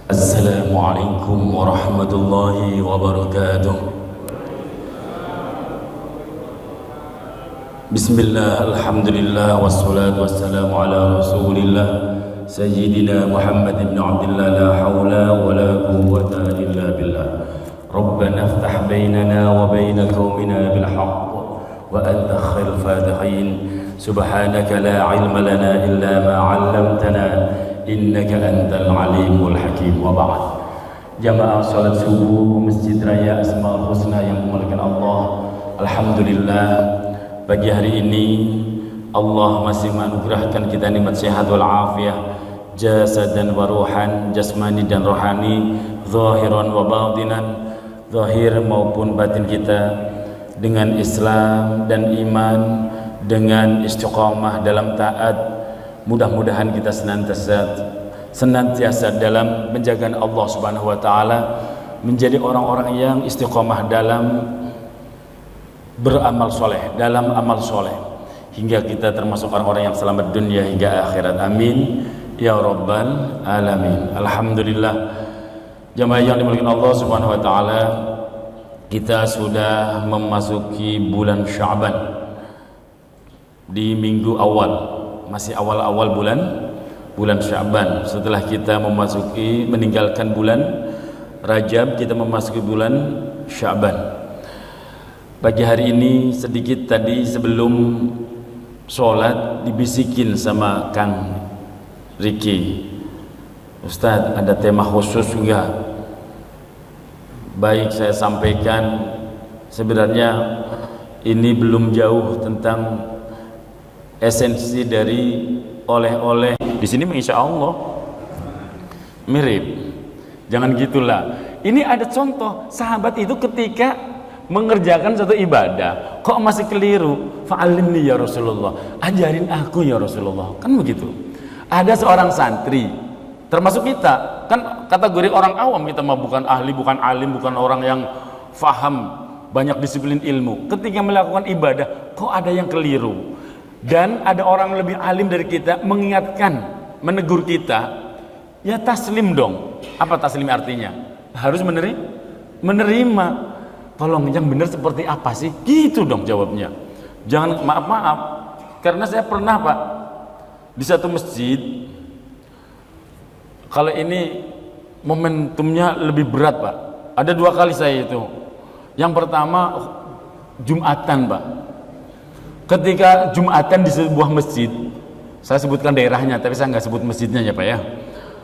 Assalamualaikum warahmatullahi wabarakatuh. Bismillah, alhamdulillah, wassalatu wassalamu ala rasulillah Sayyidina Muhammad ibn Abdullah, la hawla wa la quwwata illa billah. Rabbana aftah bainana wa baina qaumina bil haqq wa anta khairul fatihin. Subhanaka la ilma lana illa ma 'allamtana innaka antal alimul hakim. Wa ba'd. Jamaah salat subuh Masjid Raya Asmaul Husna yang dimuliakan Allah, alhamdulillah, pagi hari ini Allah masih menganugerahkan kita nikmat sehat wal afiyah, jasad dan ruhan, jasmani dan rohani, zahiran wa batinan, zahir maupun batin kita, dengan Islam dan iman, dengan istiqamah dalam taat. Mudah-mudahan kita senantiasa dalam penjagaan Allah Subhanahu wa taala, menjadi orang-orang yang istiqamah dalam beramal soleh, dalam amal soleh, hingga kita termasuk orang-orang yang selamat dunia hingga akhirat. Amin ya rabbal alamin. Alhamdulillah, jamaah yang dimuliakan Allah Subhanahu wa taala, kita sudah memasuki bulan Sya'ban di minggu awal, masih awal-awal bulan Sya'ban. Setelah kita meninggalkan bulan Rajab, kita memasuki bulan Sya'ban. Pagi hari ini sedikit tadi sebelum sholat dibisikin sama Kang Riki, Ustadz ada tema khusus enggak? Baik, saya sampaikan, sebenarnya ini belum jauh tentang esensi dari oleh-oleh di sini. Insya Allah mirip, jangan gitulah. Ini ada contoh sahabat itu ketika mengerjakan suatu ibadah kok masih keliru. Fa'alimni ya Rasulullah, ajarin aku ya Rasulullah, kan begitu. Ada seorang santri, termasuk kita kan kategori orang awam, kita mah bukan ahli, bukan alim, bukan orang yang faham banyak disiplin ilmu. Ketika melakukan ibadah kok ada yang keliru, dan ada orang lebih alim dari kita mengingatkan, menegur kita, ya taslim dong. Apa taslim artinya? Harus menerima. Tolong yang benar seperti apa sih? Gitu dong jawabnya. Jangan maaf-maaf. Karena saya pernah Pak, di satu masjid, kalau ini momentumnya lebih berat Pak, ada 2 kali saya itu. Yang pertama Jumatan Pak. Ketika Jumatan di sebuah masjid, saya sebutkan daerahnya, tapi saya nggak sebut masjidnya ya Pak ya,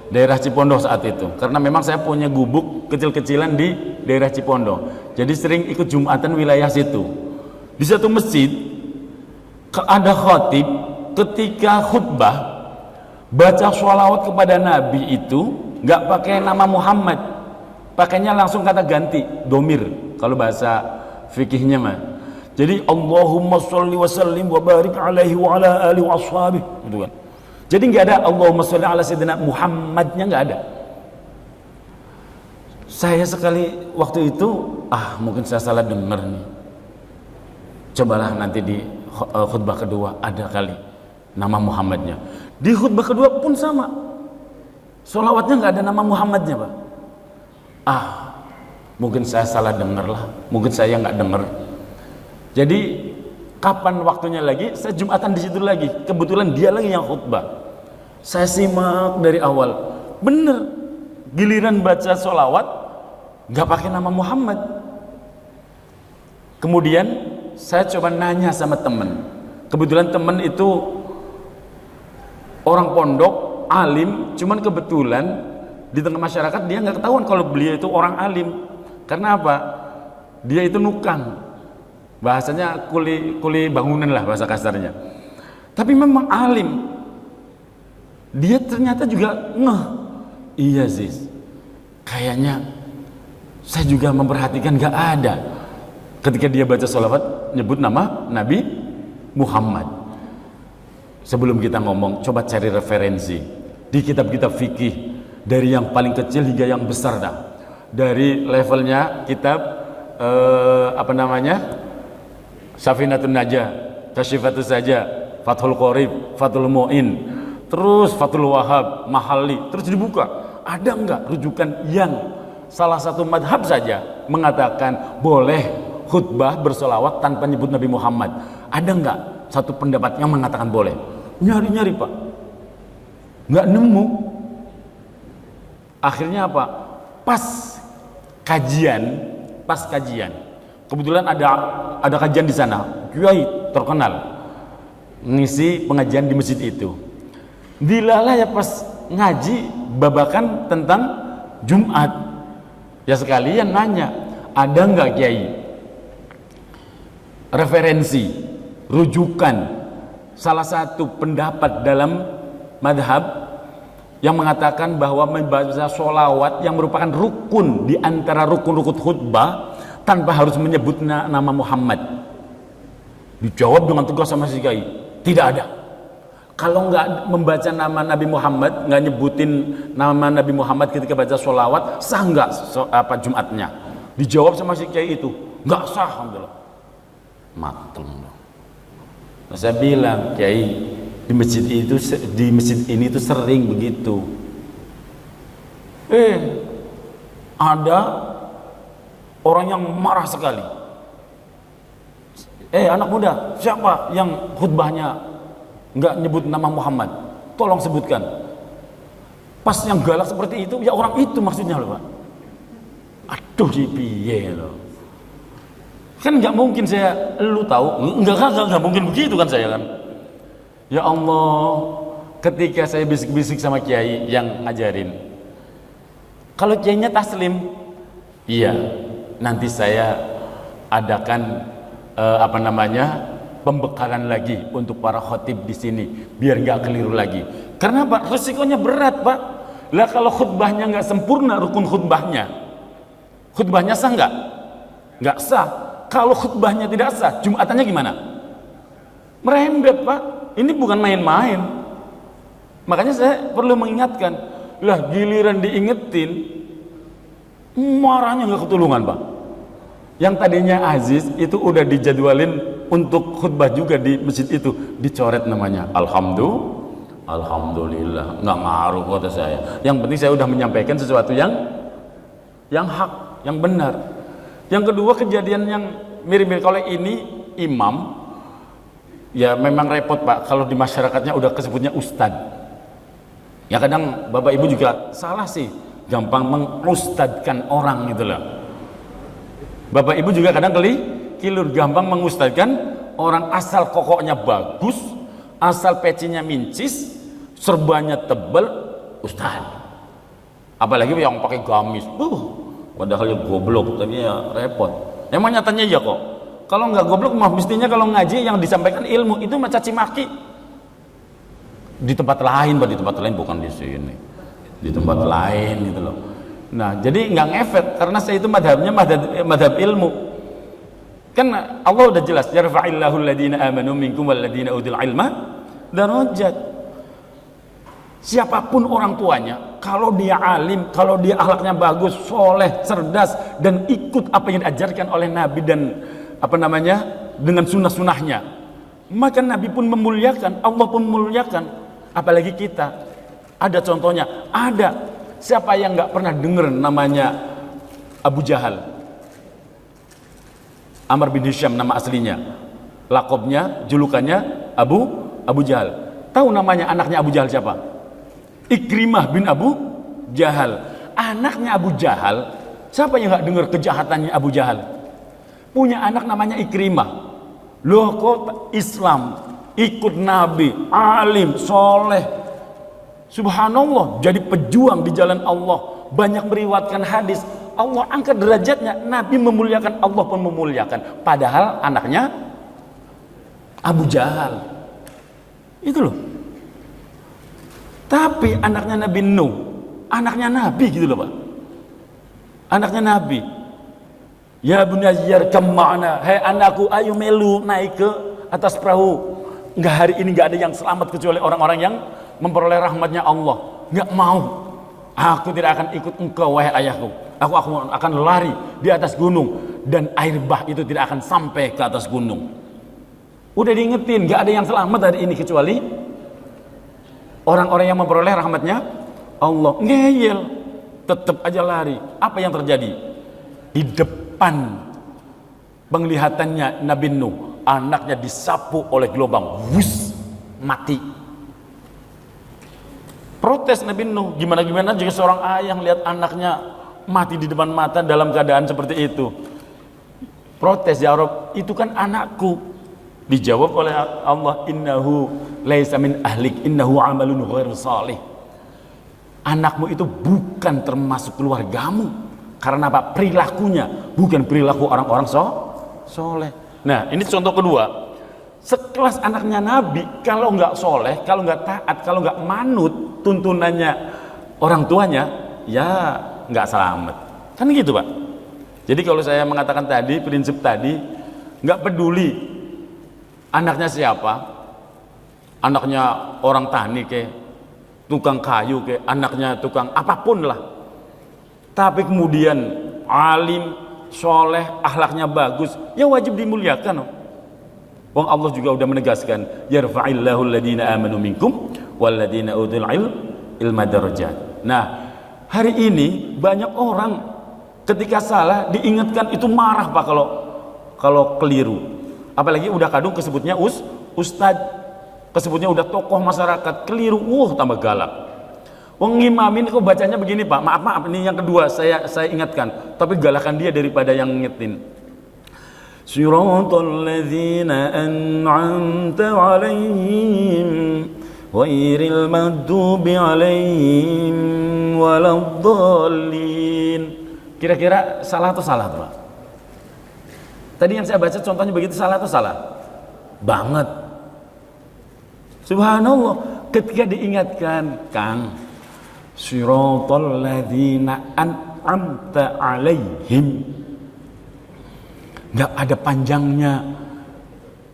daerah Cipondoh saat itu, karena memang saya punya gubuk kecil-kecilan di daerah Cipondoh, jadi sering ikut Jumatan wilayah situ. Di satu masjid ada khatib, ketika khutbah baca sholawat kepada Nabi itu nggak pakai nama Muhammad, pakainya langsung kata ganti, domir kalau bahasa fikihnya mah. Jadi Allahumma sholli wa sallim wa barik alaihi wa ala alihi wa ashabihi, gitu kan. Jadi nggak ada Allahumma sholli ala sayyidina Muhammadnya, nggak ada. Saya sekali waktu itu, mungkin saya salah dengar nih. Cobalah nanti di khutbah kedua ada kali nama Muhammadnya. Di khutbah kedua pun sama, sholawatnya nggak ada nama Muhammadnya Pak. Mungkin saya salah dengar lah, mungkin saya nggak dengar. Jadi kapan waktunya lagi, saya Jumatan di situ lagi. Kebetulan dia lagi yang khutbah. Saya simak dari awal. Bener, giliran baca sholawat nggak pakai nama Muhammad. Kemudian saya coba nanya sama temen. Kebetulan temen itu orang pondok, alim. Cuman kebetulan di tengah masyarakat dia nggak ketahuan kalau beliau itu orang alim. Karena apa? Dia itu nukang. Bahasanya kuli bangunan lah bahasa kasarnya. Tapi memang alim. Dia ternyata juga iya sih, kayaknya saya juga memperhatikan gak ada ketika dia baca sholawat nyebut nama Nabi Muhammad. Sebelum kita ngomong, coba cari referensi di kitab-kitab fikih, dari yang paling kecil hingga yang besar dah. Dari levelnya kitab Safinatun Najah, Kasyifatus Saja, Fathul Qorib, Fathul Mu'in, terus Fathul Wahab, Mahalli, terus dibuka. ada enggak rujukan yang salah satu madhab saja mengatakan boleh khutbah bersolawat tanpa nyebut Nabi Muhammad? Ada enggak satu pendapat yang mengatakan boleh? Nyari-nyari Pak, nggak nemu. Akhirnya apa? Pas kajian, kebetulan ada kajian di sana, kiai terkenal ngisi pengajian di masjid itu. Dilalah ya pas ngaji babakan tentang Jumat, ya sekalian nanya, ada nggak kiai referensi, rujukan salah satu pendapat dalam madhab yang mengatakan bahwa membaca sholawat yang merupakan rukun di antara rukun-rukun khutbah tanpa harus menyebut nama Muhammad? Dijawab dengan tegas sama si kiai, tidak ada. Kalau nggak membaca nama Nabi Muhammad, nggak nyebutin nama Nabi Muhammad ketika baca sholawat, sah nggak Jumatnya? Dijawab sama si kiai itu, nggak sah. Alhamdulillah, mateng. Nah, saya bilang, kiai, di masjid ini tuh sering begitu. Ada orang yang marah sekali. Anak muda, siapa yang khutbahnya nggak nyebut nama Muhammad? Tolong sebutkan. Pas yang galak seperti itu, ya orang itu maksudnya loh Pak. Aduh, piye loh. Kan nggak mungkin saya, lu tahu? Nggak mungkin begitu kan saya kan. Ya Allah, ketika saya bisik-bisik sama kiai yang ngajarin, kalau kiainya taslim, iya, nanti saya adakan pembekalan lagi untuk para khotib di sini biar nggak keliru lagi. Karena Pak, resikonya berat Pak. Lah kalau khutbahnya nggak sempurna, rukun khutbahnya sah nggak? Nggak sah. Kalau khutbahnya tidak sah, jumatannya gimana? Merembet Pak. Ini bukan main-main. Makanya saya perlu mengingatkan, lah giliran diingetin, marahnya nggak ketulungan Pak. Yang tadinya Aziz itu udah dijadwalin untuk khutbah juga di masjid itu, dicoret namanya. Alhamdulillah, nggak ngaruh kata saya. Yang penting saya udah menyampaikan sesuatu yang hak, yang benar. Yang kedua, kejadian yang mirip-mirip, kalau ini imam, ya memang repot Pak, kalau di masyarakatnya udah kesebutnya ustadz. Ya kadang Bapak Ibu juga salah sih, gampang mengustadkan orang gitu loh. Bapak Ibu juga kadang kilur, gampang mengustadkan orang, asal kokoknya bagus, asal pecinya mincis, serbanya tebel, ustadz. Apalagi yang pakai gamis, padahal ya goblok, tapi ya repot. Emang nyatanya ya kok. Kalau nggak goblok mah mestinya kalau ngaji yang disampaikan ilmu itu mah caci maki. Di tempat lain, Pak, di tempat lain, bukan di sini. Di tempat lain gitu loh. Nah, jadi nggak ngefek karena saya itu madhabnya madhab ilmu. Kan Allah udah jelas, yarfa'illahu alladhina amanu minkum walladhina utul ilma darajat. Siapapun orang tuanya, kalau dia alim, kalau dia akhlaknya bagus, soleh, cerdas, dan ikut apa yang diajarkan oleh Nabi dan dengan sunnah-sunnahnya, maka Nabi pun memuliakan, Allah pun memuliakan. Apalagi kita, ada contohnya, ada. Siapa yang nggak pernah dengar namanya Abu Jahal? Amr bin Hisham nama aslinya, lakobnya, julukannya Abu Jahal. Tahu namanya anaknya Abu Jahal siapa? Ikrimah bin Abu Jahal. Anaknya Abu Jahal, siapa yang nggak dengar kejahatannya Abu Jahal? Punya anak namanya Ikrimah. Loh kok Islam, ikut Nabi, alim, soleh, subhanallah, jadi pejuang di jalan Allah, banyak meriwayatkan hadis, Allah angkat derajatnya, Nabi memuliakan, Allah pun memuliakan. Padahal anaknya Abu Jahal. Itu loh. Tapi anaknya Nabi Nuh, anaknya Nabi gitu loh Pak. Anaknya Nabi. Ya bunayya kam ma'ana, hai anakku, ayo melu naik ke atas perahu. Enggak, hari ini enggak ada yang selamat kecuali orang-orang yang memperoleh rahmatnya Allah. Enggak mau. Aku tidak akan ikut engkau wahai ayahku. Aku akan lari di atas gunung dan air bah itu tidak akan sampai ke atas gunung. Udah diingetin, enggak ada yang selamat hari ini kecuali orang-orang yang memperoleh rahmatnya Allah, ngeyel, tetap aja lari. Apa yang terjadi? Di depan penglihatannya Nabi Nuh, anaknya disapu oleh gelombang, wus, mati. Protes Nabi Nuh, gimana jika seorang ayah lihat anaknya mati di depan mata dalam keadaan seperti itu. Protes, ya Rabb, itu kan anakku. Dijawab oleh Allah, innahu laisa min ahlik, innahu amalun ghairu salih. Anakmu itu bukan termasuk keluargamu. Karena apa? Perilakunya bukan perilaku orang-orang soleh. Nah, ini contoh kedua. Sekelas anaknya Nabi, kalau nggak soleh, kalau nggak taat, kalau nggak manut tuntunannya orang tuanya, ya nggak selamat. Kan gitu, Pak. Jadi kalau saya mengatakan tadi, prinsip tadi, nggak peduli anaknya siapa, anaknya orang tani ke, tukang kayu ke, anaknya tukang apapun lah. Tapi kemudian alim, soleh, akhlaknya bagus, ya wajib dimuliakan. Wong Allah juga udah menegaskan, yarfa'illahu alladhina amanu minkum walladhina utul ilma darajat. Nah, hari ini banyak orang ketika salah diingatkan itu marah, Pak, kalau keliru. Apalagi udah kadung kesebutnya ustad, kesebutnya udah tokoh masyarakat, keliru, tambah galak. Wong ngimamin kok bacanya begini, Pak. Maaf, ini yang kedua saya ingatkan, tapi galakan dia daripada yang ngingetin. Siratal ladzina an'amta 'alaihim ghairil maghdubi 'alaihim waladdallin. Kira-kira salah atau salah, Pak? Tadi yang saya baca contohnya begitu, salah atau salah? Banget. Subhanallah, ketika diingatkan, Kang, siratal ladzina an'amta 'alaihim, nggak ada panjangnya,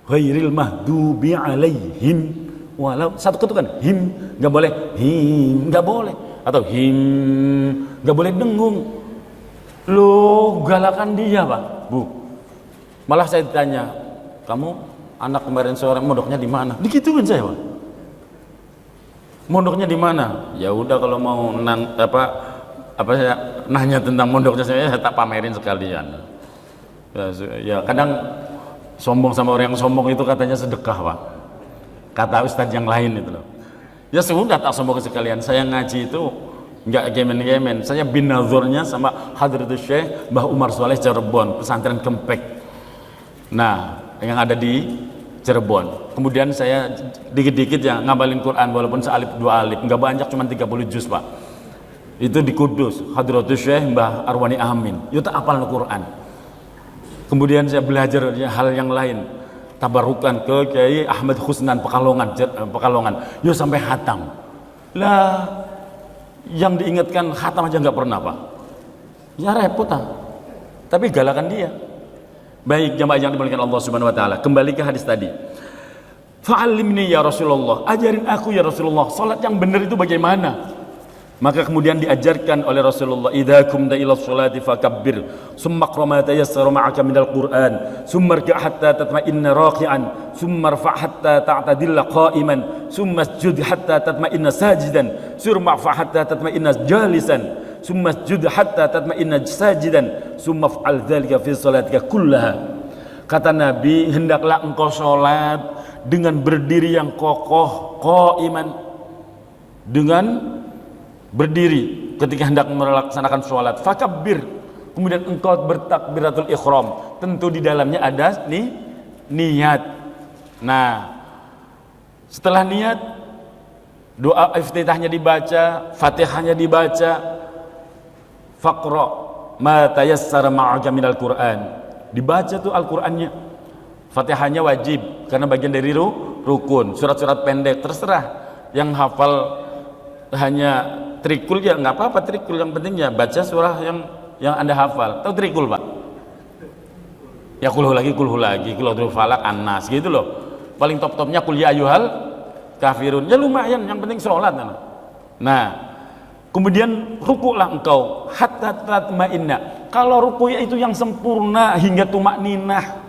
ghairil mahdubi 'alaihim, walau satu ketukan him, nggak boleh him, nggak boleh, atau him, nggak boleh dengung. Loh, galakan dia, Pak, Bu. Malah saya ditanya, kamu anak kemarin sore mondoknya di mana? Digituin saya, Pak. Mondoknya di mana? Ya udah, kalau mau saya nanya tentang mondoknya saya tak pamerin sekalian. Ya kadang sombong sama orang yang sombong itu katanya sedekah, Pak. Kata ustadz yang lain itu loh. Ya sudah, tak sombong sekalian. Saya ngaji itu nggak gemen-gemen. Saya bin nazarnya sama Hadratus Syekh Mbah Umar Saleh Cirebon, pesantren Kempek. Nah, yang ada di Cirebon. Kemudian saya dikit-dikit ya ngabalin Quran, walaupun sealif dua alif, nggak banyak, cuma 30 juz, Pak. Itu di Kudus, Hadratus Syekh Mbah Arwani Amin. Itu tak hafal Quran. Kemudian saya belajar hal yang lain, tabarukan ke Kiai Ahmad Husnan Pekalongan, yo sampai hatam. Lah, yang diingatkan hatam aja nggak pernah, Pak. Ya repot, tapi galakan dia. Baik, jamaah yang dimuliakan Allah Subhanahu wa taala, kembali ke hadis tadi. Fa'allimni ya Rasulullah, ajarin aku ya Rasulullah, salat yang benar itu bagaimana? Maka kemudian diajarkan oleh Rasulullah, idza kumta ila sholati fakabbir, summa qra ma tayassara ma'aka minal Qur'an, summa rka' hatta tatma'inna raqi'an, summa rfa' hatta ta'tadilla qa'iman, summa isjud hatta tatma'inna sajidan, summa rfa' hatta tatma'inna jalisan, summa isjud hatta tatma'inna sajidan, summa fa'al dzalika fi sholatika kullaha. Kata Nabi, hendaklah engkau sholat dengan berdiri yang kokoh, qa'iman, dengan berdiri ketika hendak melaksanakan sholat, fakabbir, kemudian engkau bertakbiratul ikhram, tentu di dalamnya ada niat. Nah, setelah niat, doa iftitahnya dibaca, fatihahnya dibaca, faqra ma tayassara ma'aka minal Qur'an, dibaca tuh Al-Qur'annya. Fatihahnya wajib karena bagian dari rukun. Surat-surat pendek terserah, yang hafal hanya trikul ya nggak apa-apa, trikul, yang penting ya baca surah yang Anda hafal. Tahu trikul, Pak? Ya kulhu lagi, kulhu falak, annas gitu loh. Paling top-topnya kul ya ayyuhal kafirun. Ya lumayan, yang penting sholat. Nah, kemudian rukuklah engkau hatta tatma'inna. Kalau rukuknya itu yang sempurna hingga tumakninah.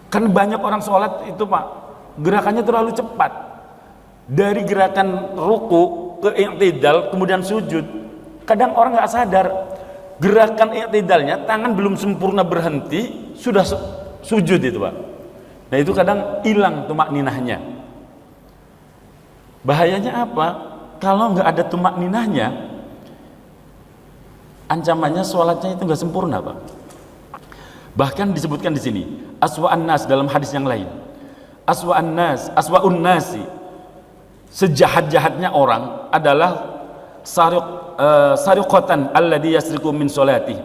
Kan banyak orang sholat itu, Pak, gerakannya terlalu cepat. Dari gerakan ruku ke i'tidal kemudian sujud. Kadang orang nggak sadar gerakan i'tidalnya, tangan belum sempurna berhenti sudah sujud itu Pak. Nah itu kadang hilang tumakninahnya. Bahayanya apa? Kalau nggak ada tumakninahnya, ancamannya sholatnya itu nggak sempurna Pak. Bahkan disebutkan di sini aswa'an nas dalam hadis yang lain. Aswa'un nasi, sejahat-jahatnya orang adalah sariqatan alladhi yasriqu min sholati.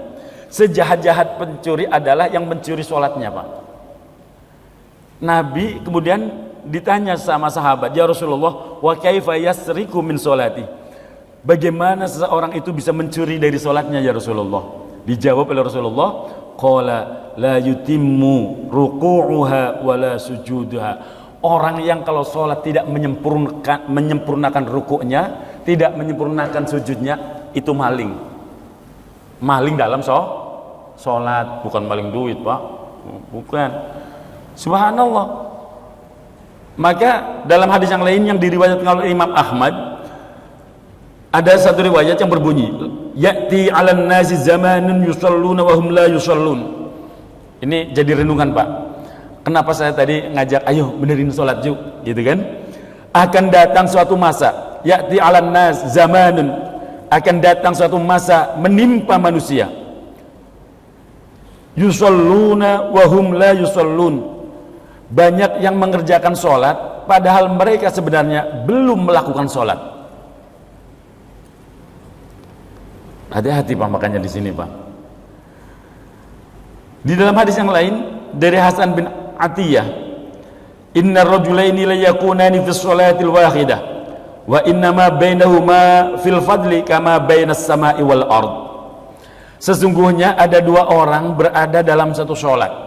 Sejahat-jahat pencuri adalah yang mencuri sholatnya Pak. Nabi kemudian ditanya sama sahabat, ya Rasulullah, wa kaifa yasriqu min sholati? Bagaimana seseorang itu bisa mencuri dari sholatnya ya Rasulullah? Dijawab oleh Rasulullah, qala la yutimmu ruku'uha wa la sujuduha. Orang yang kalau sholat tidak menyempurnakan rukuknya, tidak menyempurnakan sujudnya, itu maling. Maling dalam sholat, bukan maling duit Pak, bukan. Subhanallah. Maka dalam hadis yang lain yang diriwayatkan oleh Imam Ahmad, ada satu riwayat yang berbunyi, ya'ti 'alan nasi zamanun yusalluna wa hum la yusallun. Ini jadi renungan Pak. Kenapa saya tadi ngajak ayo benerin sholat yuk, gitu kan? Akan datang suatu masa, ya'ti 'alan nas zamanun, akan datang suatu masa menimpa manusia, yusalluna wa hum la yusallun. Banyak yang mengerjakan sholat padahal mereka sebenarnya belum melakukan sholat. Hati-hati Pak, makanya di sini Pak. Di dalam hadis yang lain dari Hasan bin Atiyah, inna rajulaini la yakunani fi sholatil wahidah wa inna ma bainahuma fil fadli kama bainas sama'i wal ard. Sesungguhnya ada dua orang berada dalam satu sholat.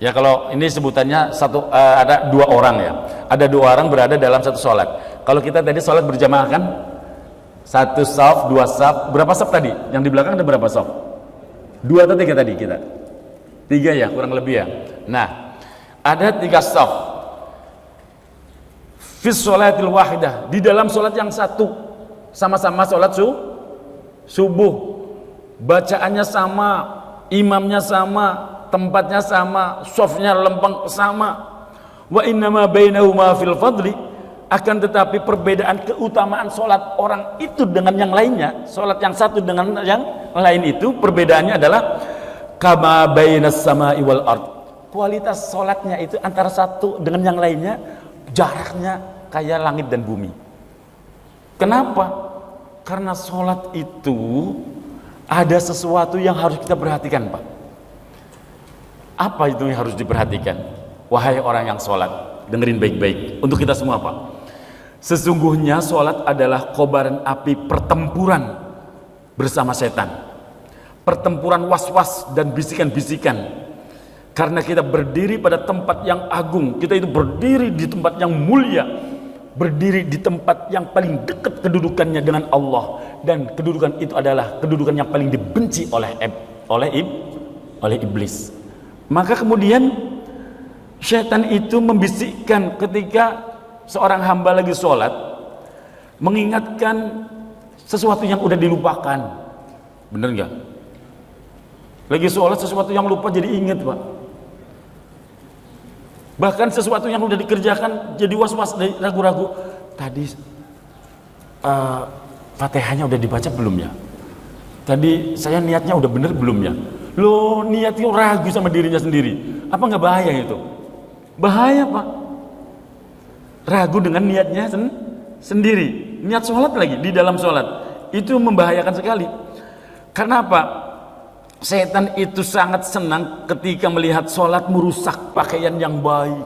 Ya kalau ini sebutannya ada dua orang ya. Ada dua orang berada dalam satu sholat. Kalau kita tadi sholat berjamaah kan, satu saf, dua saf, berapa saf tadi? Yang di belakang ada berapa saf? Dua atau tiga tadi kita? Tiga ya, kurang lebih ya. Nah, ada tiga saf. Fis sholatil wahidah, di dalam sholat yang satu, sama-sama sholat subuh, bacaannya sama, imamnya sama, tempatnya sama, safnya lempeng sama. Wa innama bainahuma fil fadli, akan tetapi perbedaan keutamaan sholat orang itu dengan yang lainnya, sholat yang satu dengan yang lain itu perbedaannya adalah kama bainas sama'i wal ard. Kualitas sholatnya itu antara satu dengan yang lainnya jaraknya kayak langit dan bumi. Kenapa? Karena sholat itu ada sesuatu yang harus kita perhatikan Pak. Apa itu yang harus diperhatikan? Wahai orang yang sholat, dengerin baik-baik untuk kita semua Pak. Sesungguhnya sholat adalah kobaran api pertempuran bersama setan, pertempuran was-was dan bisikan-bisikan. Karena kita berdiri pada tempat yang agung, kita itu berdiri di tempat yang mulia, berdiri di tempat yang paling dekat kedudukannya dengan Allah, dan kedudukan itu adalah kedudukan yang paling dibenci oleh iblis. Maka kemudian syaitan itu membisikkan ketika seorang hamba lagi sholat, mengingatkan sesuatu yang udah dilupakan. Bener nggak? Lagi sholat sesuatu yang lupa jadi ingat Pak. Bahkan sesuatu yang udah dikerjakan jadi was-was, ragu-ragu. Tadi Fatihahnya udah dibaca belum ya? Tadi saya niatnya udah bener belum ya? Loh, niatnya ragu sama dirinya sendiri. Apa nggak bahaya itu? Bahaya Pak. Ragu dengan niatnya sendiri. Niat sholat lagi di dalam sholat, itu membahayakan sekali. Karena apa? Setan itu sangat senang ketika melihat sholat merusak pakaian yang baik,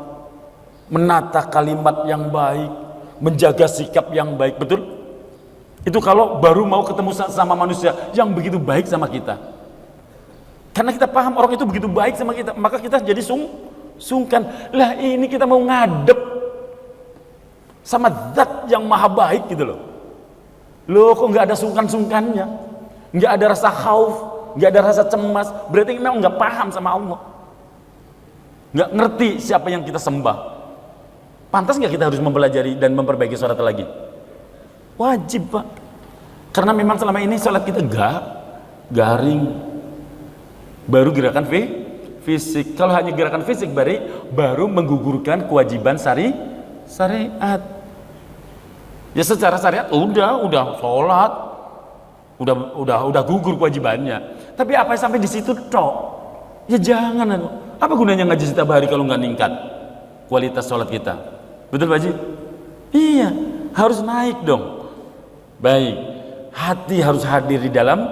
menata kalimat yang baik, menjaga sikap yang baik. Betul? Itu kalau baru mau ketemu sama manusia yang begitu baik sama kita. Karena kita paham orang itu begitu baik sama kita, maka kita jadi sungkan. Lah ini kita mau ngadep sama zat yang maha baik gitu loh. Loh kok nggak ada sungkan-sungkannya, nggak ada rasa khauf, nggak ada rasa cemas. Berarti memang nggak paham sama Allah, nggak ngerti siapa yang kita sembah. Pantas nggak kita harus mempelajari dan memperbaiki sholat lagi? Wajib, Pak. Karena memang selama ini sholat kita garing, baru gerakan fisik. Kalau hanya gerakan fisik baru menggugurkan kewajiban syariat. Ya secara syariat udah sholat, udah gugur kewajibannya. Tapi apa sampai di situ tok? Ya jangan. Apa gunanya ngaji setiap hari kalau nggak ningkat kualitas sholat kita? Betul Pak Haji? Iya, harus naik dong. Baik, hati harus hadir di dalam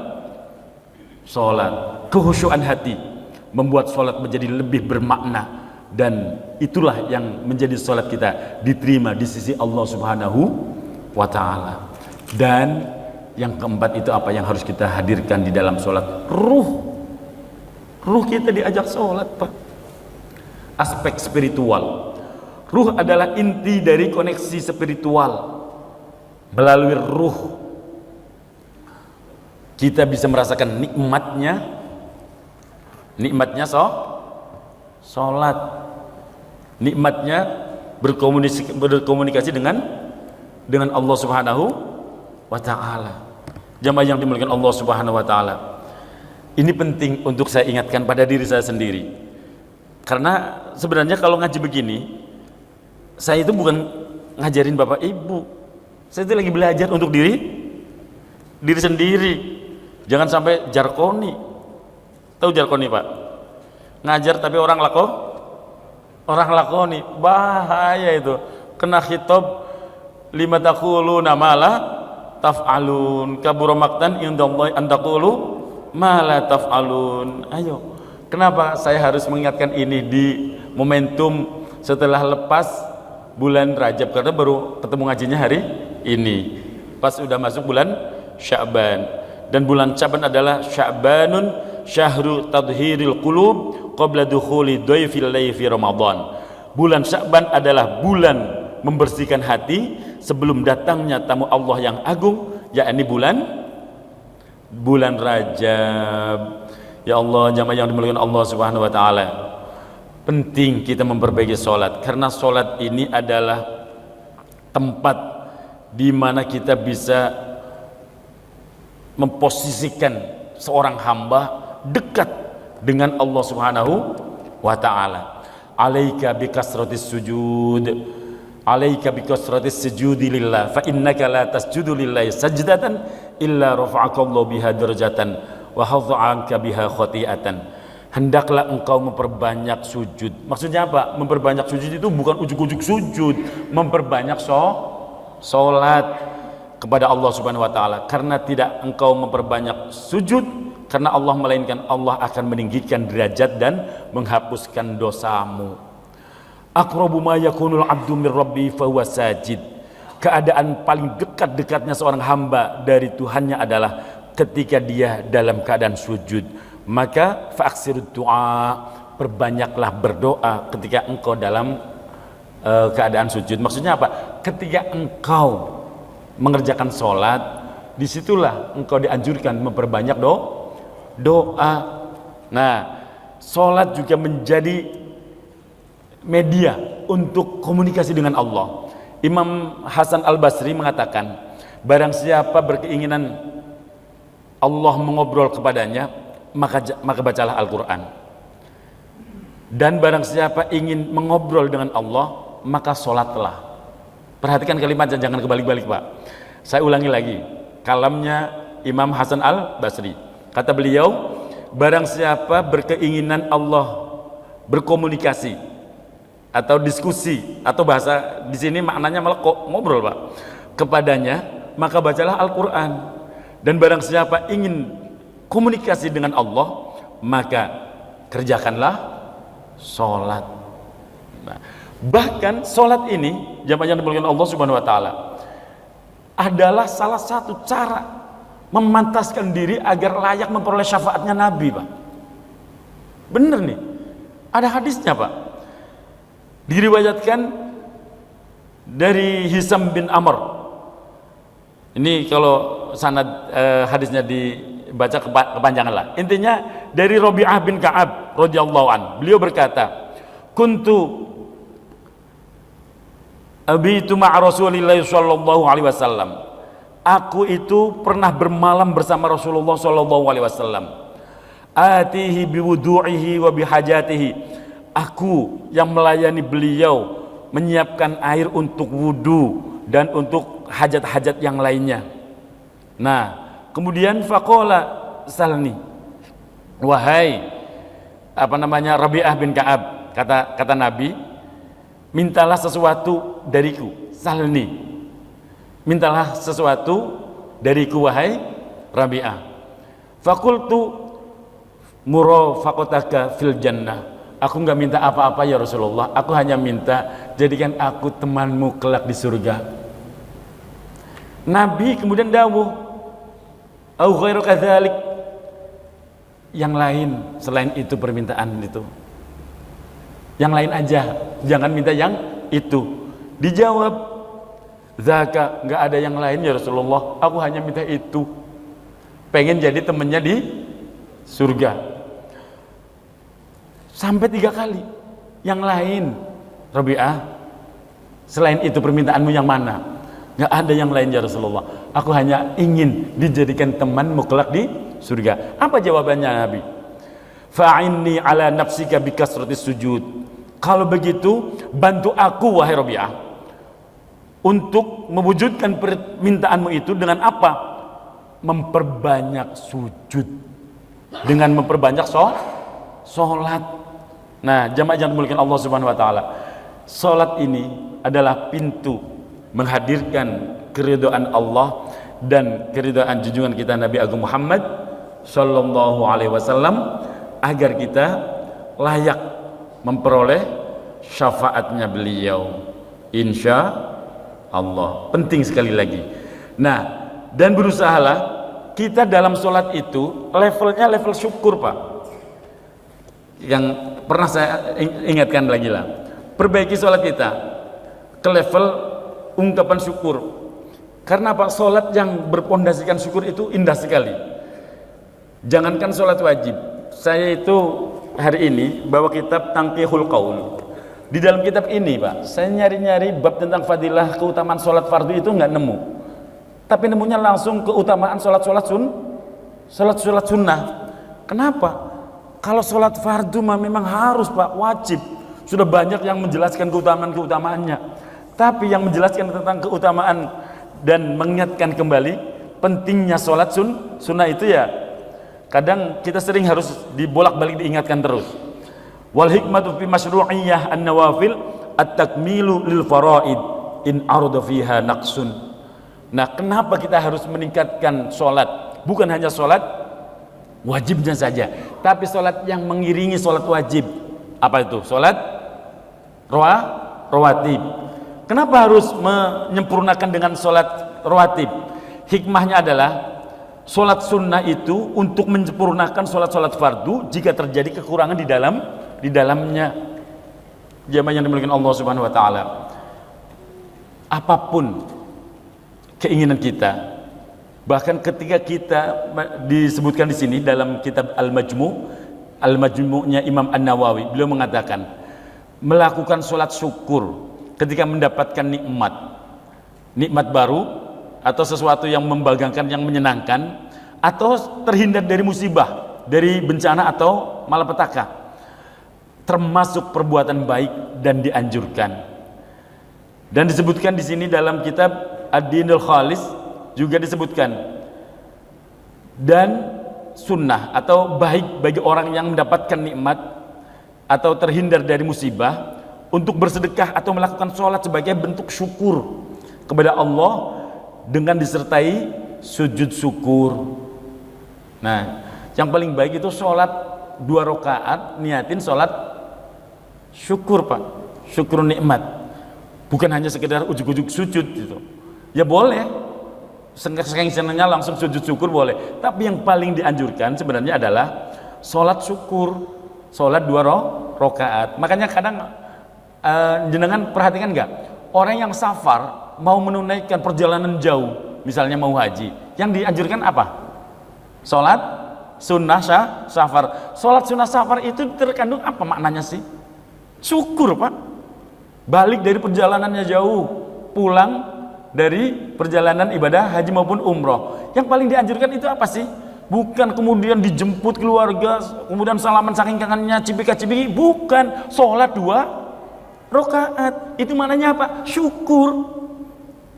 sholat. Kehusyuan hati membuat sholat menjadi lebih bermakna, dan itulah yang menjadi sholat kita diterima di sisi Allah Subhanahu wa Ta'ala. Dan yang keempat itu apa yang harus kita hadirkan di dalam sholat? Ruh kita diajak sholat, Pak. Aspek spiritual. Ruh adalah inti dari koneksi spiritual. Melalui ruh kita bisa merasakan nikmatnya sholat, nikmatnya berkomunikasi dengan Allah Subhanahu wa Ta'ala. Jamaah yang dimuliakan Allah Subhanahu wa Ta'ala, ini penting untuk saya ingatkan pada diri saya sendiri, karena sebenarnya kalau ngaji begini, saya itu bukan ngajarin Bapak Ibu, saya itu lagi belajar untuk diri sendiri. Jangan sampai jarkoni. Tahu jarkoni, Pak? Ngajar tapi orang lakoni, bahaya itu. Kena khitab lima taquluna ma la taf'alun, kabura maqtan indallahi an taqulu ma la taf'alun. Ayo, kenapa saya harus mengingatkan ini di momentum setelah lepas bulan Rajab? Karena baru ketemu ngajinya hari ini, pas sudah masuk bulan Sya'ban. Dan bulan Sya'ban adalah Sya'banun syahru tadhhiril qulub qabla dukhuli dhaifil layfi Ramadan. Bulan Sya'ban adalah bulan membersihkan hati sebelum datangnya tamu Allah yang agung, yakni bulan Rajab. Ya Allah, jamaah yang dimuliakan Allah Subhanahu wa Ta'ala, penting kita memperbaiki sholat, karena sholat ini adalah tempat di mana kita bisa memposisikan seorang hamba dekat dengan Allah Subhanahu wa Ta'ala. Alaika bikasratis sujud, alaika bikasratis sujudi lillah, fa innaka la tasjudu lillahi sajdatan illa rafa'akallahu biha darajatan wa hadha'anka biha khati'atan. Hendaklah engkau memperbanyak sujud. Maksudnya apa? Memperbanyak sujud itu bukan ujuk-ujuk sujud, memperbanyak sholat kepada Allah Subhanahu wa Ta'ala. Karena tidak engkau memperbanyak sujud, karena Allah, melainkan Allah akan meninggikan derajat dan menghapuskan dosamu. Aqrabu ma yakunul abdu mir rabbi fahuwa sajid. Keadaan paling dekat-dekatnya seorang hamba dari Tuhannya adalah ketika dia dalam keadaan sujud. Maka fa'aksirud du'a, perbanyaklah berdoa ketika engkau dalam keadaan sujud. Maksudnya apa? Ketika engkau mengerjakan sholat, disitulah engkau dianjurkan memperbanyak doa. Nah, sholat juga menjadi media untuk komunikasi dengan Allah. Imam Hasan Al-Basri mengatakan, barang siapa berkeinginan Allah mengobrol kepadanya, maka bacalah Al-Quran. Dan barang siapa ingin mengobrol dengan Allah, maka sholatlah. Perhatikan kalimatnya, jangan kebalik-balik, Pak. Saya ulangi lagi kalamnya Imam Hasan Al-Basri. Kata beliau, barang siapa berkeinginan Allah berkomunikasi atau diskusi, atau bahasa di sini maknanya malah ngobrol, Pak, kepadanya, maka bacalah Al-Quran. Dan barang siapa ingin komunikasi dengan Allah, maka kerjakanlah sholat. Nah, bahkan sholat ini, jamaah yang dimuliakan Allah Subhanahu wa Ta'ala, adalah salah satu cara memantaskan diri agar layak memperoleh syafaatnya Nabi, Pak. Bener nih, ada hadisnya, Pak. Diriwayatkan dari Hisam bin Amr. Ini kalau sanad hadisnya dibaca kepanjangan lah. Intinya dari Rabi'ah bin Ka'ab radhiyallahu an. Beliau berkata, kuntu abitu ma'a Rasulillah sallallahu alaihi wasallam. aku itu pernah bermalam bersama Rasulullah sallallahu alaihi wasallam. Atihi biwudu'ihi wa bihajatihi. Aku yang melayani beliau, menyiapkan air untuk wudu dan untuk hajat-hajat yang lainnya. Nah, kemudian faqala salni, wahai Rabi'ah bin Ka'ab, kata Nabi, mintalah sesuatu dariku, salni, mintalah sesuatu dariku wahai Rabi'ah. Faqultu murafaqataka fil jannah. Aku enggak minta apa-apa ya Rasulullah, aku hanya minta jadikan aku temanmu kelak di surga. Nabi kemudian dawuh, au ghairu kadzalik, yang lain selain itu permintaan itu, yang lain aja, jangan minta yang itu. Dijawab, zaka, enggak ada yang lain ya Rasulullah, aku hanya minta itu, pengen jadi temannya di surga. Sampai 3 kali. Yang lain, Rabi'ah, selain itu permintaanmu yang mana? Nggak ada yang lain ya Rasulullah, aku hanya ingin dijadikan temanmu kelak di surga. Apa jawabannya Nabi? Fa'inni ala nafsika bikasratis sujud. Kalau begitu, bantu aku wahai Rabi'ah untuk mewujudkan permintaanmu itu dengan apa? Memperbanyak sujud, dengan memperbanyak sholat. Nah, jamaah yang dimuliakan Allah Subhanahu wa taala, salat ini adalah pintu menghadirkan keridhaan Allah dan keridhaan junjungan kita Nabi Agung Muhammad sallallahu alaihi wasallam, agar kita layak memperoleh syafaatnya beliau insya Allah. Penting sekali lagi. Nah, dan berusahalah kita dalam salat itu levelnya level syukur, Pak. Yang pernah saya ingatkan lagi lah, perbaiki sholat kita ke level ungkapan syukur. Karena apa? Sholat yang berpondasikan syukur itu indah sekali. Jangankan sholat wajib, saya itu hari ini bawa kitab Tanqihul Qaul. Di dalam kitab ini, Pak, saya nyari-nyari bab tentang fadilah keutamaan sholat fardu itu nggak nemu, tapi nemunya langsung keutamaan sholat sunnah. Kenapa? Kalau sholat fardu memang harus, Pak, wajib. Sudah banyak yang menjelaskan keutamaan-keutamaannya. Tapi yang menjelaskan tentang keutamaan dan mengingatkan kembali pentingnya sholat sunnah itu ya, kadang kita sering harus dibolak-balik diingatkan terus. Wal hikmatu fi masyru'iyyah an-nawafil at-takmilu lil faraid in arada fiha naqsun. Nah, kenapa kita harus meningkatkan sholat? Bukan hanya sholat wajibnya saja, tapi sholat yang mengiringi sholat wajib. Apa itu? Sholat rawatib. Kenapa harus menyempurnakan dengan sholat rawatib? Hikmahnya adalah sholat sunnah itu untuk menyempurnakan sholat fardu jika terjadi kekurangan di dalamnya. Jamaah yang dimuliakan Allah Subhanahu wa taala, apapun keinginan kita, bahkan ketika kita disebutkan di sini dalam kitab Al-Majmu'-nya Imam An-Nawawi, beliau mengatakan melakukan sholat syukur ketika mendapatkan nikmat baru atau sesuatu yang membanggakan, yang menyenangkan, atau terhindar dari musibah, dari bencana atau malapetaka, termasuk perbuatan baik dan dianjurkan. Dan disebutkan di sini dalam kitab Ad-Dinul Khalis juga disebutkan, dan sunnah atau baik bagi orang yang mendapatkan nikmat atau terhindar dari musibah untuk bersedekah atau melakukan sholat sebagai bentuk syukur kepada Allah dengan disertai sujud syukur. Nah, yang paling baik itu sholat 2 rakaat niatin sholat syukur, Pak, syukur nikmat, bukan hanya sekedar ujuk-ujuk sujud gitu. Ya boleh, senangnya langsung sujud syukur boleh, tapi yang paling dianjurkan sebenarnya adalah sholat syukur, sholat 2 rakaat. Makanya kadang jenengan perhatikan nggak, orang yang safar mau menunaikan perjalanan jauh, misalnya mau haji, yang dianjurkan apa? Sholat sunnah safar. Sholat sunnah safar itu terkandung apa maknanya sih? Syukur, Pak. Balik dari perjalanannya jauh, pulang dari perjalanan ibadah haji maupun umroh. Yang paling dianjurkan itu apa sih? Bukan kemudian dijemput keluarga, kemudian salaman saking kangennya, cipika-cipiki, bukan. Sholat 2 rakaat. Itu maknanya apa? Syukur.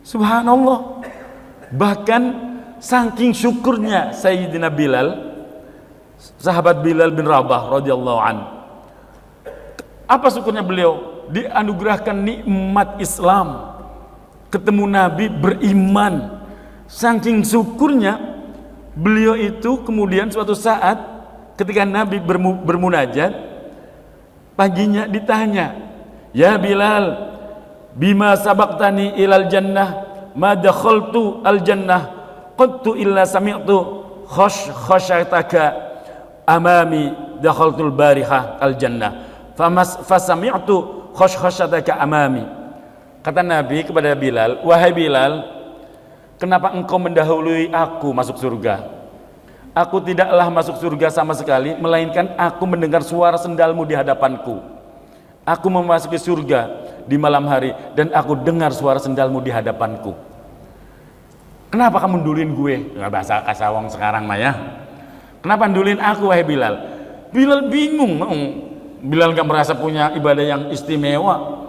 Subhanallah. Bahkan saking syukurnya Sayyidina Bilal, sahabat Bilal bin Rabah radhiyallahu an. Apa syukurnya beliau? Dianugerahkan nikmat Islam, ketemu Nabi, beriman. Saking syukurnya beliau itu kemudian suatu saat ketika Nabi bermunajat, paginya ditanya, "Ya Bilal, bima sabaqtani ilal jannah, ma dakhaltu al jannah, qattu illa sami'tu khashyataka amami dakhaltul barihah al jannah, fasami'tu khashyataka amami." Kata Nabi kepada Bilal, "Wahai Bilal, kenapa engkau mendahului aku masuk surga? Aku tidaklah masuk surga sama sekali, melainkan aku mendengar suara sendalmu di hadapanku. Aku memasuki surga di malam hari dan aku dengar suara sendalmu di hadapanku. Kenapa kamu ndulin gue?" Nggak bahasa kasawang sekarang mah ya. "Kenapa ndulin aku wahai Bilal?" Bilal bingung. Bilal nggak merasa punya ibadah yang istimewa.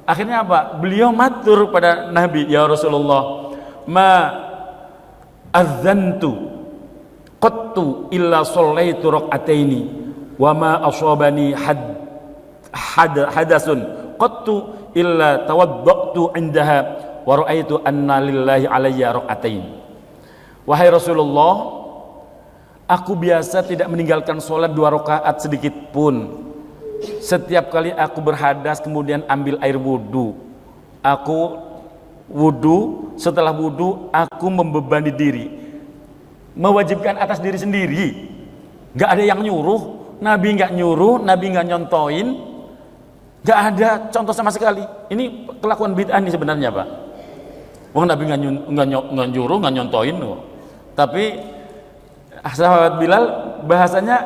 Akhirnya apa? Beliau matur pada Nabi, "Ya Rasulullah, ma adzantu qattu illa shallaitu rak'ataini wa ma asabani hadasun qattu illa tawaddatu indaha wa ra'aitu anna lillahi alayya rak'atain." Wahai Rasulullah, aku biasa tidak meninggalkan sholat 2 rakaat sedikit pun. Setiap kali aku berhadas kemudian ambil air wudu, aku wudu, setelah wudu aku membebani diri, mewajibkan atas diri sendiri. Gak ada yang nyuruh, Nabi gak nyuruh, Nabi gak nyontoin, gak ada contoh sama sekali. Ini kelakuan bid'ah nih sebenarnya Pak. Wong Nabi gak nyuruh, gak nyontoin. Tapi sahabat Bilal bahasanya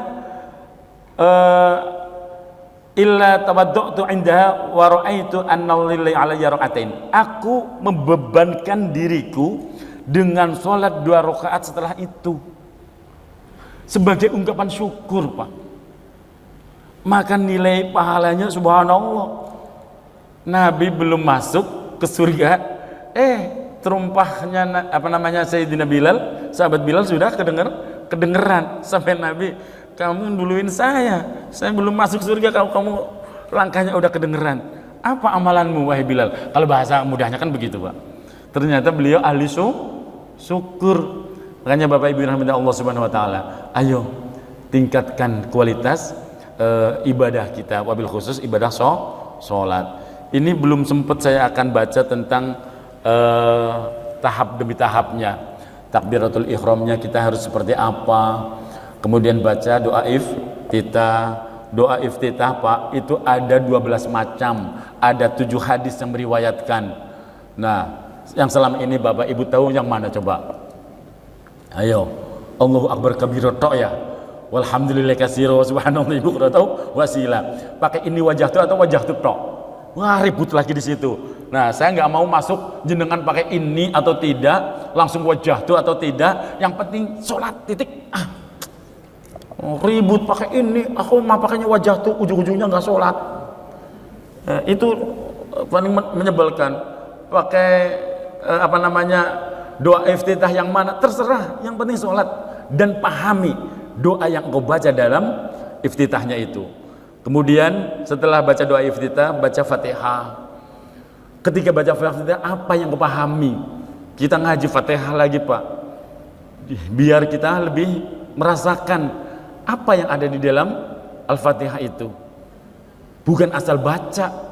illa tawaddatu indaha wa ra'aitu anna lillahi alayya rak'atain. Aku membebankan diriku dengan sholat 2 rakaat setelah itu sebagai ungkapan syukur Pak. Maka nilai pahalanya subhanallah. Nabi belum masuk ke surga, terumpahnya Sayyidina Bilal, sahabat Bilal sudah kedengeran sampai Nabi, "Kamu duluin saya belum masuk surga, kamu langkahnya udah kedengeran. Apa amalanmu wahai Bilal?" Kalau bahasa mudahnya kan begitu Pak. Ternyata beliau ahli syukur. Makanya Bapak Ibu rahmatullah Allah Subhanahu wa taala, ayo tingkatkan kualitas ibadah kita, wabil khusus ibadah sholat. Ini belum sempat saya akan baca tentang tahap demi tahapnya. Takbiratul ihramnya kita harus seperti apa. Kemudian baca doa iftitah Pak, itu ada 12 macam, ada 7 hadis yang meriwayatkan. Nah, yang selama ini Bapak Ibu tahu yang mana coba? Ayo, Allahu Akbar kabira tok ya, walhamdulillah katsira wa subhanallahi bukratan wasila. Pakai ini wajah tuh atau wajah tuh tok? Wah, ribut lagi di situ. Nah, saya nggak mau masuk jenengan pakai ini atau tidak, langsung wajah tuh atau tidak. Yang penting sholat titik. Ribut pakai ini, aku mah pakainya wajah tuh, ujung-ujungnya nggak sholat. Itu paling menyebalkan. Pakai doa iftitah yang mana terserah, yang penting sholat dan pahami doa yang kau baca dalam iftitahnya itu. Kemudian setelah baca doa iftitah, baca Fatihah. Ketika baca Fatihah, apa yang kau pahami? Kita ngaji Fatihah lagi Pak, biar kita lebih merasakan apa yang ada di dalam Al-Fatihah itu. Bukan asal baca.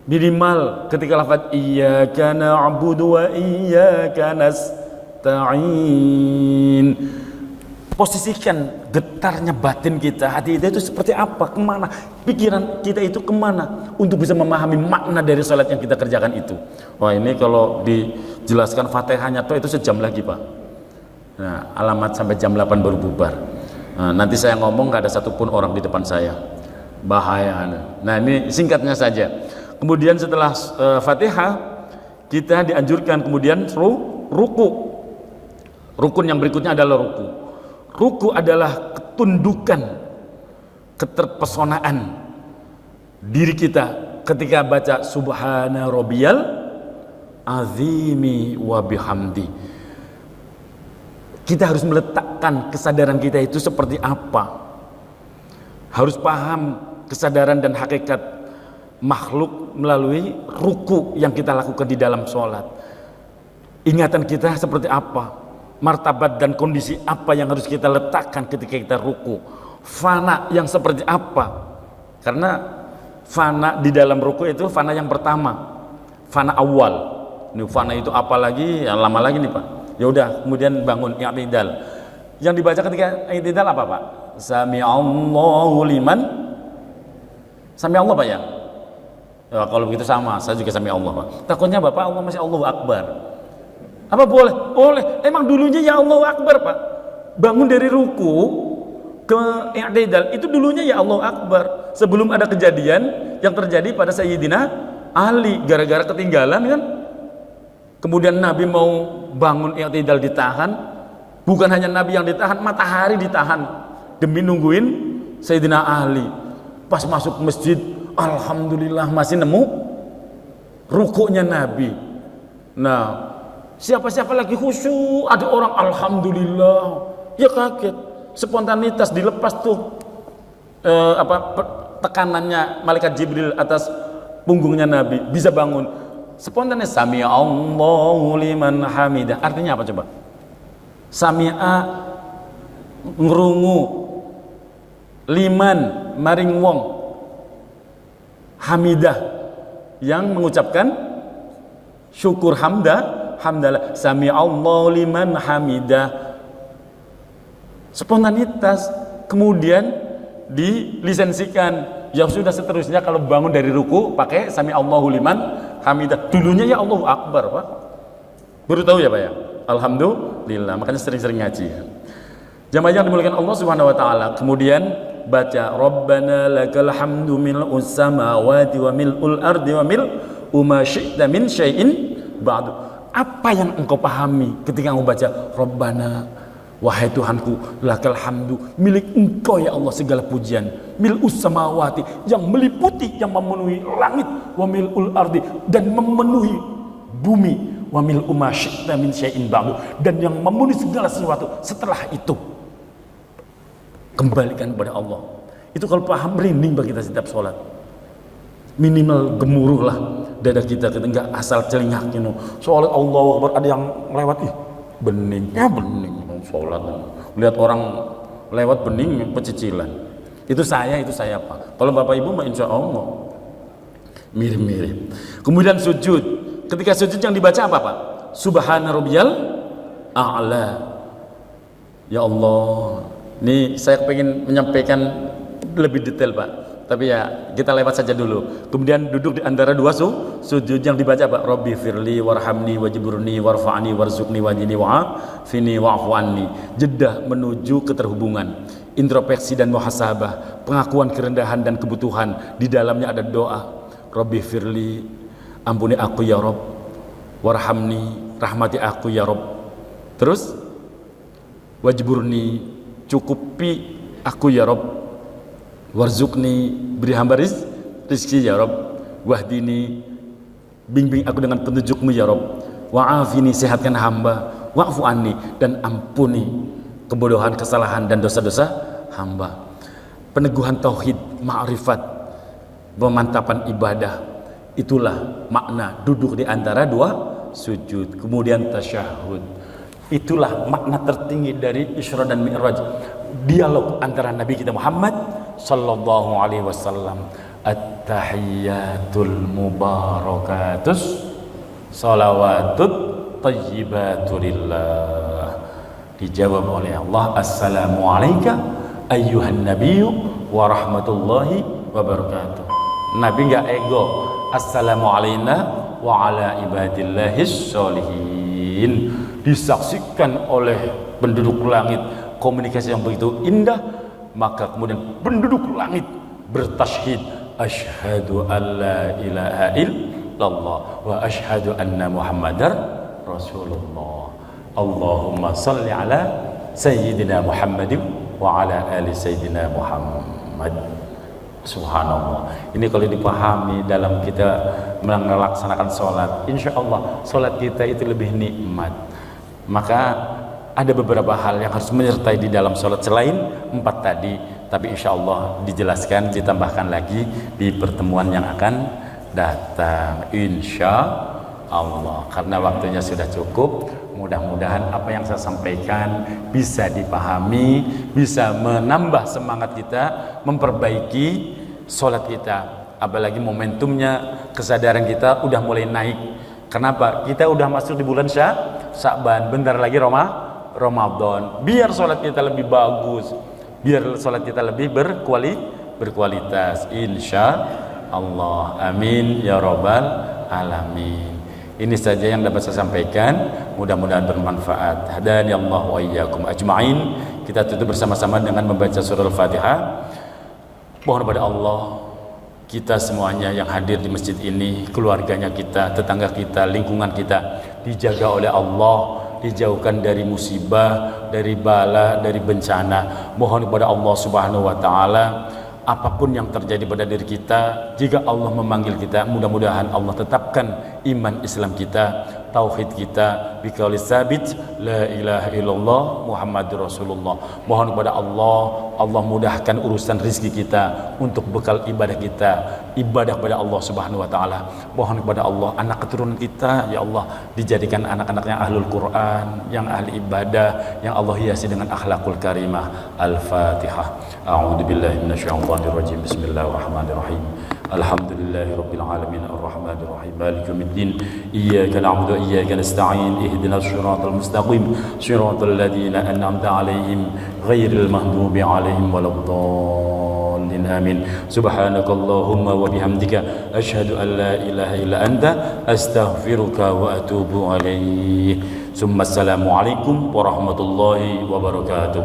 Minimal ketika lafaz iyyaka na'budu wa iyyaka nasta'in, posisikan getarnya batin kita, hati kita itu seperti apa, kemana, pikiran kita itu kemana untuk bisa memahami makna dari salat yang kita kerjakan itu. Wah, ini kalau dijelaskan Fatihahnya itu sejam lagi Pak. Nah, alamat sampai jam 8 baru bubar. Nah, nanti saya ngomong gak ada satupun orang di depan saya, bahaya. Nah, ini singkatnya saja. Kemudian setelah Fatihah kita dianjurkan kemudian ruku. Rukun yang berikutnya adalah ruku. Ruku adalah ketundukan, keterpesonaan diri kita ketika baca subhana rabbiyal azimi wa bihamdi. Kita harus meletakkan kesadaran kita itu seperti apa. Harus paham kesadaran dan hakikat makhluk melalui ruku yang kita lakukan di dalam sholat. Ingatan kita seperti apa, martabat dan kondisi apa yang harus kita letakkan ketika kita ruku, fana yang seperti apa. Karena fana di dalam ruku itu fana yang pertama, fana awal. Ini fana itu apa lagi, yang lama lagi nih Pak. Ya udah, kemudian bangun i'tidal. Yang dibaca ketika i'tidal apa Pak? Sami'allahu liman. Sami'allah Pak ya? Ya kalau begitu sama, saya juga sami'allah Pak. Takutnya Bapak Allah masih Allahu Akbar. Apa boleh? Boleh. Emang dulunya ya Allahu Akbar Pak. Bangun dari ruku ke i'tidal itu dulunya ya Allahu Akbar. Sebelum ada kejadian yang terjadi pada Sayyidina Ali gara-gara ketinggalan kan. Kemudian Nabi mau bangun i'tidal ditahan. Bukan hanya Nabi yang ditahan, matahari ditahan demi nungguin Sayyidina Ali. Pas masuk masjid, alhamdulillah masih nemu rukuknya Nabi. Nah, siapa-siapa lagi khusyuk, ada orang alhamdulillah, ya kaget, spontanitas dilepas tuh tekanannya malaikat Jibril atas punggungnya Nabi, bisa bangun spontannya. Sami'a Allahu liman hamidah, artinya apa coba? Sami'a ngrungu, liman maring wong, hamidah yang mengucapkan syukur, hamdalah. Sami'allahu liman hamidah, spontanitas. Kemudian dilisensikan. Ya sudah, seterusnya kalau bangun dari ruku pakai sami'allahu liman hamidah. Dulunya ya Allahu Akbar Pak. Baru tahu ya Pak ya? Alhamdulillah, makanya sering-sering ngaji ya. Jamaah yang dimuliakan Allah Subhanahu wa taala. Kemudian baca Rabbana lakal hamdu mil'us samawati wa mil'ul ardi wa mil'u ma syi'ta min syai'in ba'du. Apa yang engkau pahami ketika engkau baca Rabbana, wahai Tuhanku, lakal hamdu, milik engkau ya Allah segala pujian, mil'us samawati, yang meliputi, yang memenuhi langit, wa mil'ul ardi, dan memenuhi bumi, wa mil'u ma syi'ta min syai'in ba'du, dan yang memenuhi segala sesuatu setelah itu. Kembalikan kepada Allah. Itu kalau paham, merinding bagi kita setiap sholat. Minimal gemuruhlah dada kita nggak asal celingak gitu. Sholat Allahu Akbar, ada yang lewat, bening, ya bening sholat. Lihat orang lewat bening, pecicilan. Itu saya Pak. Kalau Bapak Ibu mah insya Allah mirip-mirip. Kemudian sujud. Ketika sujud yang dibaca apa Pak? Subhana rabbiyal a'la. Ya Allah. Ini saya pengen menyampaikan lebih detail Pak, tapi ya kita lewat saja dulu. Kemudian duduk di antara dua sujud yang dibaca Pak. Rabbi firli warhamni wajburni warfa'ni warzuqni wajini wa'afini wa'fu anni. Jeda menuju keterhubungan, introspeksi dan muhasabah, pengakuan kerendahan dan kebutuhan. Di dalamnya ada doa. Rabbi firli, ampuni aku ya Rabb, warhamni, rahmati aku ya Rabb. Terus wajburni, cukupi aku ya Rabb, warzuqni, beri hamba rizki ya Rabb, wahdini, bimbing aku dengan petunjukmu ya Rabb, wa'afini, sehatkan hamba, wa'fu anni, dan ampuni kebodohan, kesalahan dan dosa-dosa hamba. Peneguhan tauhid, ma'rifat, pemantapan ibadah, itulah makna duduk di antara dua sujud. Kemudian tasyahud, itulah makna tertinggi dari Isra dan Mi'raj, dialog antara Nabi kita Muhammad sallallahu alaihi wasallam. At-tahiyyatul mubarakatus salawatut thayyibatulillah. Dijawab oleh Allah, assalamu alayka ayyuhan nabiyyu wa rahmatullahi wa barakatuh. Nabi enggak ego, assalamu alayna wa ala ibadillahis sholihin. Disaksikan oleh penduduk langit, komunikasi yang begitu indah. Maka kemudian penduduk langit bertasyhid, asyhadu an la ilaha illallah wa asyhadu anna Muhammadar Rasulullah. Allahumma salli ala Sayyidina Muhammadin wa ala ali Sayyidina Muhammad. Subhanallah. Ini kalau dipahami dalam kita melaksanakan sholat, insya Allah sholat kita itu lebih nikmat. Maka ada beberapa hal yang harus menyertai di dalam sholat selain 4 tadi, tapi insya Allah dijelaskan, ditambahkan lagi di pertemuan yang akan datang, insya Allah. Karena waktunya sudah cukup, mudah-mudahan apa yang saya sampaikan bisa dipahami, bisa menambah semangat kita, memperbaiki sholat kita. Apalagi momentumnya, kesadaran kita udah mulai naik. Kenapa? Kita udah masuk di bulan Sya'ban, bentar lagi Ramadan. Biar sholat kita lebih bagus, biar sholat kita lebih berkualitas, insya Allah. Amin ya rabbal alamin. Ini saja yang dapat saya sampaikan, mudah-mudahan bermanfaat. Hadani Allah wa iyyakum ajma'in. Kita tutup bersama-sama dengan membaca surah Al-Fatihah. Mohon kepada Allah, kita semuanya yang hadir di masjid ini, keluarganya kita, tetangga kita, lingkungan kita dijaga oleh Allah, dijauhkan dari musibah, dari bala, dari bencana. Mohon kepada Allah Subhanahu wa taala, apapun yang terjadi pada diri kita, jika Allah memanggil kita, mudah-mudahan Allah tetapkan iman Islam kita, tauhid kita, biqauli sabit la ilaha illallah Muhammadur Rasulullah. Mohon kepada Allah, Allah mudahkan urusan rizki kita untuk bekal ibadah kita, ibadah kepada Allah Subhanahu wa taala. Mohon kepada Allah, anak keturunan kita ya Allah dijadikan anak-anak yang ahlul Quran, yang ahli ibadah, yang Allah hiasi dengan akhlakul karimah. Al-Fatihah. A'udzubillahi minasyaitonir rajim. Bismillahirrahmanirrahim. Alhamdulillahirabbil alamin arrahmanir rahim maliki yaumiddin iyyaka na'budu wa iyyaka nasta'in ihdinas siratal mustaqim siratal ladzina an'amta 'alaihim ghairil maghdubi 'alaihim waladdallin amin. Subhanakallahumma wa bihamdika asyhadu an la ilaha illa anta astaghfiruka wa atubu ilaik. Assalamualaikum warahmatullahi wabarakatuh.